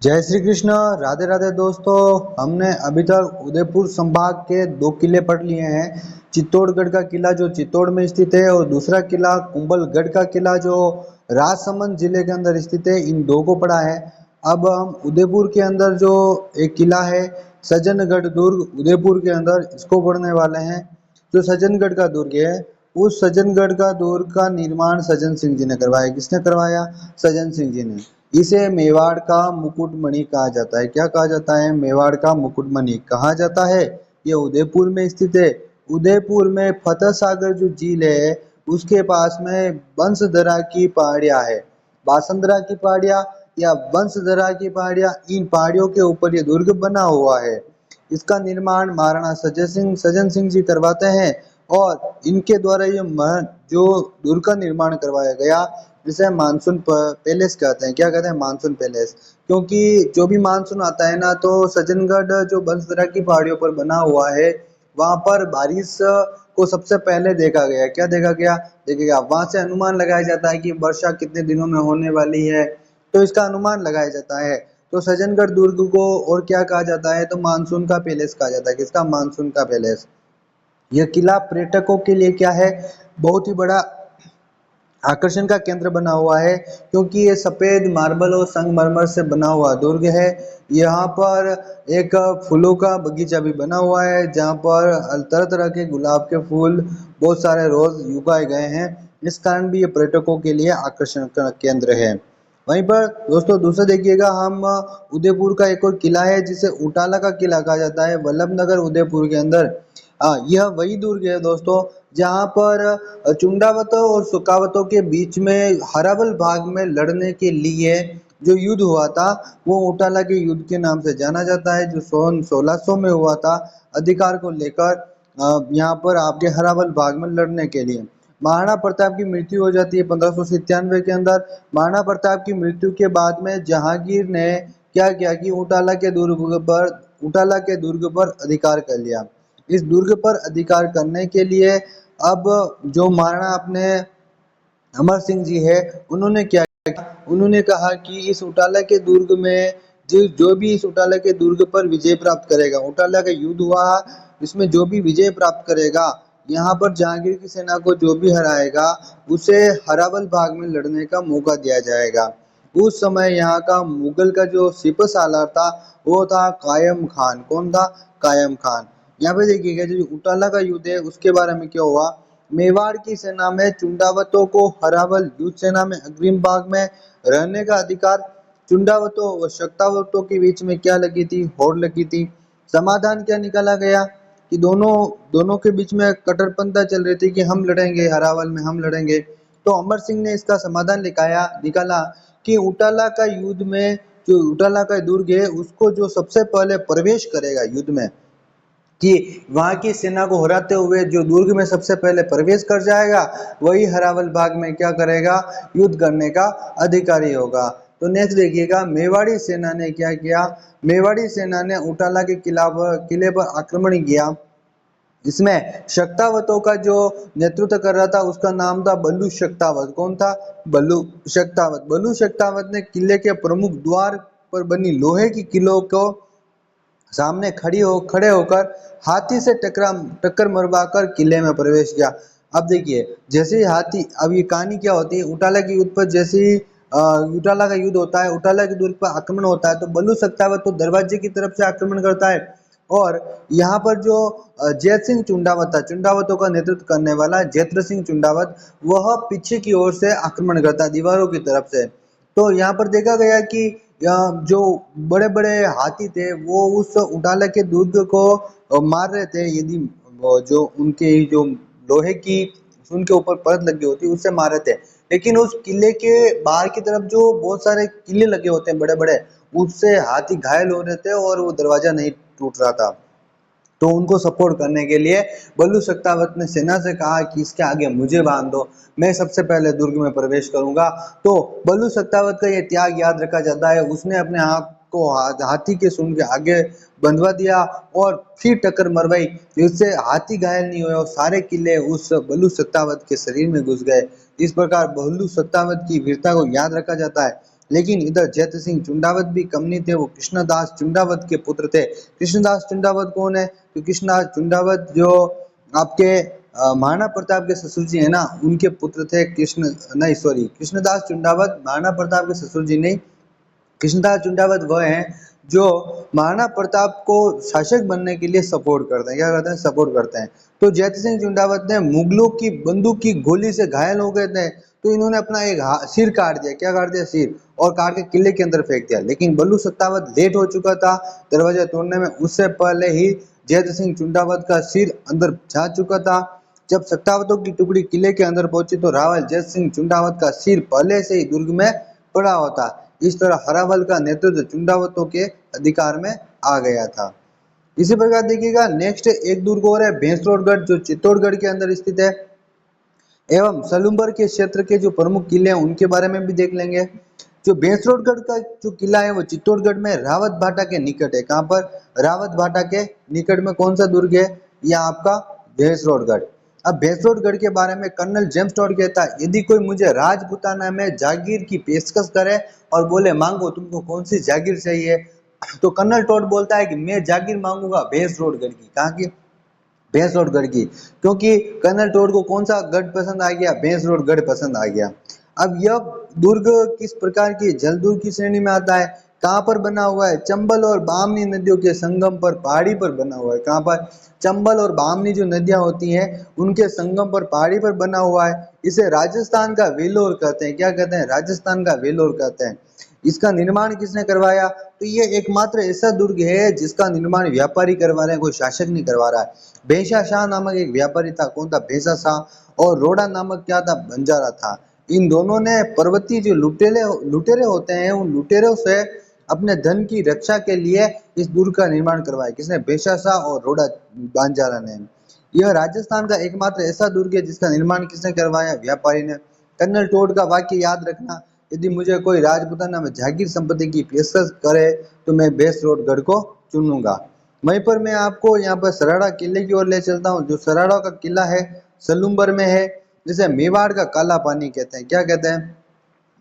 जय श्री कृष्ण। राधे राधे दोस्तों। हमने अभी तक उदयपुर संभाग के दो किले पढ़ लिए हैं। चित्तौड़गढ़ का किला जो चित्तौड़ में स्थित है और दूसरा किला कुंभलगढ़ का किला जो राजसमंद जिले के अंदर स्थित है। इन दो को पढ़ा है। अब हम उदयपुर के अंदर जो एक किला है सज्जनगढ़ दुर्ग उदयपुर के अंदर इसको पढ़ने वाले हैं। जो सज्जनगढ़ का दुर्ग है उस सज्जनगढ़ का दुर्ग का निर्माण सज्जन सिंह जी ने करवाया। किसने करवाया? सज्जन सिंह जी ने। इसे मेवाड़ का मुकुटमणि कहा जाता है। क्या कहा जाता है? मेवाड़ का मुकुटमणि कहा जाता है। ये उदयपुर में स्थित है। उदयपुर में फतेह सागर जो झील है उसके पास में बंसधरा की पहाड़ियां है। बासंदरा की पहाड़ियां या बंसधरा की पहाड़ियां, इन पहाड़ियों के ऊपर ये दुर्ग बना हुआ है। इसका निर्माण महाराणा सज्जन सिंह जी करवाते हैं और इनके द्वारा ये जो दुर्ग का निर्माण करवाया गया जिसे मानसून पैलेस कहते हैं। क्या कहते हैं? Monsoon palace. क्योंकि जो भी मानसून आता है ना तो सज्जनगढ़ जो बंसधरा की पहाड़ियों पर बना हुआ है वहां पर बारिश को सबसे पहले देखा गया। क्या देखा गया? देखा गया। वहां से अनुमान लगाया जाता है कि वर्षा कितने दिनों में होने वाली है, तो इसका अनुमान लगाया जाता है। तो सज्जनगढ़ दुर्ग को और क्या कहा जाता है? तो मानसून का पैलेस कहा जाता है। किसका? मानसून का पैलेस। यह किला पर्यटकों के लिए क्या है? बहुत ही बड़ा आकर्षण का केंद्र बना हुआ है क्योंकि ये सफेद मार्बल और संगमरमर से बना हुआ दुर्ग है। यहाँ पर एक फूलों का बगीचा भी बना हुआ है जहाँ पर तरह तरह के गुलाब के फूल, बहुत सारे रोज उगाए गए हैं। इस कारण भी ये पर्यटकों के लिए आकर्षण का केंद्र है। वहीं पर दोस्तों दूसरा देखिएगा, हम उदयपुर का एक और किला है जिसे उटाला का किला कहा जाता है, वल्लभनगर उदयपुर के अंदर। यह वही दुर्ग है दोस्तों जहाँ पर चुंडावतों और सुकावतों के बीच में हरावल भाग में लड़ने के लिए जो युद्ध हुआ था वो उटाला के युद्ध के नाम से जाना जाता है, जो सन 1600 में हुआ था अधिकार को लेकर यहाँ पर आपके हरावल भाग में लड़ने के लिए। महाराणा प्रताप की मृत्यु हो जाती है 1597 के अंदर। महाराणा प्रताप की मृत्यु के बाद में जहांगीर ने क्या किया कि उटाला के दुर्ग पर अधिकार कर लिया। इस दुर्ग पर अधिकार करने के लिए अब जो महाराणा अपने अमर सिंह जी है उन्होंने क्या किया? उन्होंने कहा कि इस उटाला के दुर्ग में जो भी इस उटाला के दुर्ग पर विजय प्राप्त करेगा, उटाला का युद्ध हुआ इसमें जो भी विजय प्राप्त करेगा, यहाँ पर जहांगीर की सेना को जो भी हराएगा उसे हरावल भाग में लड़ने का मौका दिया जाएगा। उस समय यहाँ का मुगल का जो सिपह सालार था वो था कायम खान। कौन था? कायम खान। यहाँ पे देखिएगा जो उटाला का युद्ध है उसके बारे में क्या हुआ। मेवाड़ की सेना में चुंडावतों को हरावल युद्ध सेना में अग्रिम भाग में रहने का अधिकार। चुंडावतों व शक्तावतों के बीच में क्या लगी थी? होड़ लगी थी। समाधान क्या निकाला गया कि दोनों दोनों के बीच में कट्टरपंथा चल रही थी कि हम लड़ेंगे, हरावल में हम लड़ेंगे। तो अमर सिंह ने इसका समाधान निकाला कि उटाला का युद्ध में जो उटाला का दुर्ग है उसको जो सबसे पहले प्रवेश करेगा युद्ध में, कि वहां की सेना को हराते हुए जो दुर्ग में सबसे पहले प्रवेश कर जाएगा वही हरावल भाग में क्या करेगा? युद्ध करने का अधिकारी होगा। तो नेक्स्ट देखिएगा, मेवाड़ी सेना ने क्या किया? मेवाड़ी सेना ने उटाला के किले पर आक्रमण किया। इसमें शक्तावतों का जो नेतृत्व कर रहा था उसका नाम था बल्लू शक्तावत। कौन था? बल्लू शक्तावत। बल्लू शक्तावत ने किले के प्रमुख द्वार पर बनी लोहे की किलों को सामने खड़े होकर हाथी से टक्कर मरवा कर किले में प्रवेश किया। अब देखिए जैसे ही हाथी, अब ये कहानी क्या होती है, उटाला के युद्ध पर जैसे ही उटाला का युद्ध होता है, उटाला के दुर्ग पर आक्रमण होता है तो बल्लू सत्तावत तो दरवाजे की तरफ से आक्रमण करता है और यहाँ पर जो जैत सिंह चुंडावत था, चुंडावतों का नेतृत्व करने वाला जैत्र सिंह चुंडावत, वह पीछे की ओर से आक्रमण करता है दीवारों की तरफ से। तो यहाँ पर देखा गया कि जो बड़े बड़े हाथी थे वो उस उटाला के दुर्ग को मार रहे थे। यदि वो जो उनके जो लोहे की उनके ऊपर परत लगी होती उससे मार रहे थे, लेकिन उस किले के बाहर की तरफ जो बहुत सारे किले लगे होते हैं बड़े बड़े, उससे हाथी घायल हो रहे थे और वो दरवाजा नहीं टूट रहा था। तो उनको सपोर्ट करने के लिए बल्लू सत्तावत ने सेना से कहा कि इसके आगे मुझे बांध दो, मैं सबसे पहले दुर्ग में प्रवेश करूंगा। तो बल्लू सत्तावत का यह त्याग याद रखा जाता है। उसने अपने हाथ को हाथी के सूंड के आगे बंधवा दिया और फिर टक्कर मरवाई जिससे हाथी घायल नहीं हुए और सारे किले उस बल्लू सत्तावत के शरीर में घुस गए। इस प्रकार बल्लू सत्तावत की वीरता को याद रखा जाता है। लेकिन इधर जैत सिंह चुंडावत भी कम नहीं थे, वो कृष्णदास चुंडावत के पुत्र थे। कृष्णदास चुंडावत कौन है? तो कृष्णदास चुंडावत जो आपके महाराणा प्रताप के ससुर जी है ना, उनके पुत्र थे। कृष्णदास चुंडावत महाराणा प्रताप के ससुर जी नहीं, कृष्णदास चुंडावत वह हैं जो महाराणा प्रताप को शासक बनने के लिए सपोर्ट करते हैं। क्या करते हैं? सपोर्ट करते हैं। तो जैत सिंह चुंडावत ने मुगलों की बंदूक की गोली से घायल हो गए थे, तो इन्होंने अपना एक सिर काट दिया। क्या काट दिया? सिर। और काट के किले के अंदर फेंक दिया। लेकिन बल्लू सत्तावत लेट हो चुका था दरवाजा तोड़ने में, उससे पहले ही जैत सिंह चुंडावत का सिर अंदर जा चुका था। जब सत्तावतों की टुकड़ी किले के अंदर पहुंची तो रावल जैत सिंह चुंडावत का सिर पहले से ही दुर्ग में पड़ा होता। इस तरह हरावल का नेतृत्व चुंडावतों के अधिकार में आ गया था। इसी प्रकार देखिएगा नेक्स्ट एक दुर्ग और है भैंसरोडगढ़, जो चित्तौड़गढ़ के अंदर स्थित है। एवं सलूम्बर के क्षेत्र के जो प्रमुख किले हैं उनके बारे में भी देख लेंगे। जो भैंसरोडगढ़ का जो किला है वो चित्तौड़गढ़ में रावत भाटा के निकट है। कहाँ पर? रावत भाटा के निकट में कौन सा दुर्ग है? यह आपका भैंसरोडगढ़। अब भैंसरोडगढ़ के बारे में कर्नल जेम्स टॉड कहता है, यदि कोई मुझे राजपूताना में जागीर की पेशकश करे और बोले मांगो तुमको कौन सी जागीर चाहिए, तो कर्नल टॉड बोलता है कि मैं जागीर मांगूंगा भैंसरोडगढ़ की। कहाँ की? भैंसरोडगढ़ की। क्योंकि कर्नल टॉड को कौन सा गढ़ पसंद आ गया? भैंसरोडगढ़ पसंद आ गया। अब यह दुर्ग किस प्रकार की जलदुर्ग की श्रेणी में आता है? कहाँ पर बना हुआ है? चंबल और बामनी नदियों के संगम पर पहाड़ी पर बना हुआ है। कहाँ पर? चंबल और बामनी जो नदियां होती हैं उनके संगम पर पहाड़ी पर बना हुआ है। इसे राजस्थान का वेलोर कहते हैं। क्या कहते हैं? राजस्थान का वेलोर कहते हैं। इसका निर्माण किसने करवाया? तो ये एकमात्र ऐसा दुर्ग है जिसका निर्माण व्यापारी करवा रहे हैं, कोई शासक नहीं करवा रहा है। भेषा शाह नामक एक व्यापारी था। कौन था? भेषा शाह। और रोड़ा नामक क्या था? बंजारा था। इन दोनों ने पर्वतीय जो लुटेरे होते हैं उन लुटेरों से अपने धन की रक्षा के लिए इस दुर्ग का निर्माण करवाया। किसने? भेषा शाह और रोड़ा बंजारा ने। यह राजस्थान का एकमात्र ऐसा दुर्ग है जिसका निर्माण किसने करवाया? व्यापारी ने। कर्नल टोड का वाक्य याद रखना, यदि मुझे कोई राजपूताना में जागीर संपत्ति की पेशकश करे तो मैं भैंसरोडगढ़ को चुनूंगा। वहीं पर मैं आपको यहाँ पर सराड़ा किले की ओर ले चलता हूँ। जो सराड़ा का किला है सलूम्बर में है, जिसे मेवाड़ का काला पानी कहते हैं। क्या कहते हैं?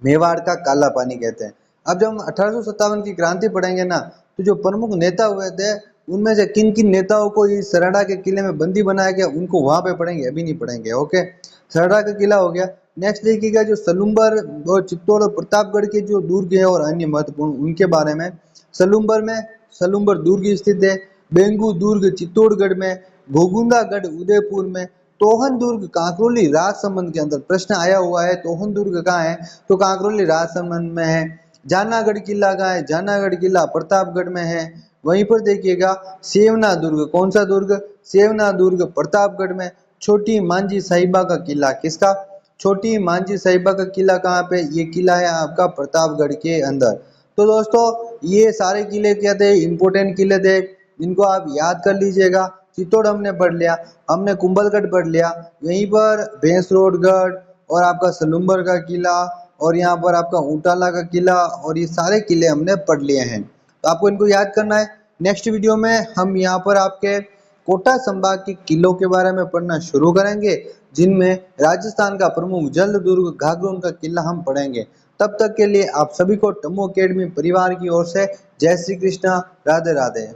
मेवाड़ का काला पानी कहते हैं। अब जब हम 1857 की क्रांति पढ़ेंगे ना, तो जो प्रमुख नेता हुए थे उनमें से किन किन नेताओं को इस सराड़ा के किले में बंदी बनाया गया उनको वहां पे पढ़ेंगे, अभी नहीं पढ़ेंगे। ओके, सराड़ा का किला हो गया। नेक्स्ट देखिएगा जो सलूम्बर और चित्तौड़ और प्रतापगढ़ के जो दुर्ग है और अन्य महत्वपूर्ण उनके बारे में। सलूम्बर में सलूम्बर दुर्ग स्थित है। बेंगू दुर्ग चित्तौड़गढ़ में। घोगुंदागढ़ उदयपुर में। तोहन दुर्ग कांकरोली राजसमंद के अंदर। प्रश्न आया हुआ है तोहन दुर्ग कहाँ है? तो कांकरोली राजसमंद में है। जानागढ़ किला कहाँ है? जानागढ़ किला प्रतापगढ़ में है। वहीं पर देखिएगा सेवना दुर्ग। कौन सा दुर्ग? सेवना दुर्ग प्रतापगढ़ में। छोटी मांझी साहिबा का किला किसका? छोटी मांझी साहिबा का किला कहाँ पे? ये किला है आपका प्रतापगढ़ के अंदर। तो दोस्तों ये सारे किले क्या थे? इंपोर्टेंट किले थे, इनको आप याद कर लीजिएगा। चित्तौड़ हमने पढ़ लिया, हमने कुंभलगढ़ पढ़ लिया, यहीं पर भैंसरोडगढ़ और आपका सलूम्बर का किला और यहाँ पर आपका ऊंटाला का किला और ये सारे किले हमने पढ़ लिए हैं। तो आपको इनको याद करना है। नेक्स्ट वीडियो में हम यहाँ पर आपके कोटा संभाग के किलों के बारे में पढ़ना शुरू करेंगे, जिनमें राजस्थान का प्रमुख जल दुर्ग घाघरों का किला हम पढ़ेंगे। तब तक के लिए आप सभी को टम्मो अकेडमी परिवार की ओर से जय श्री कृष्णा, राधे राधे।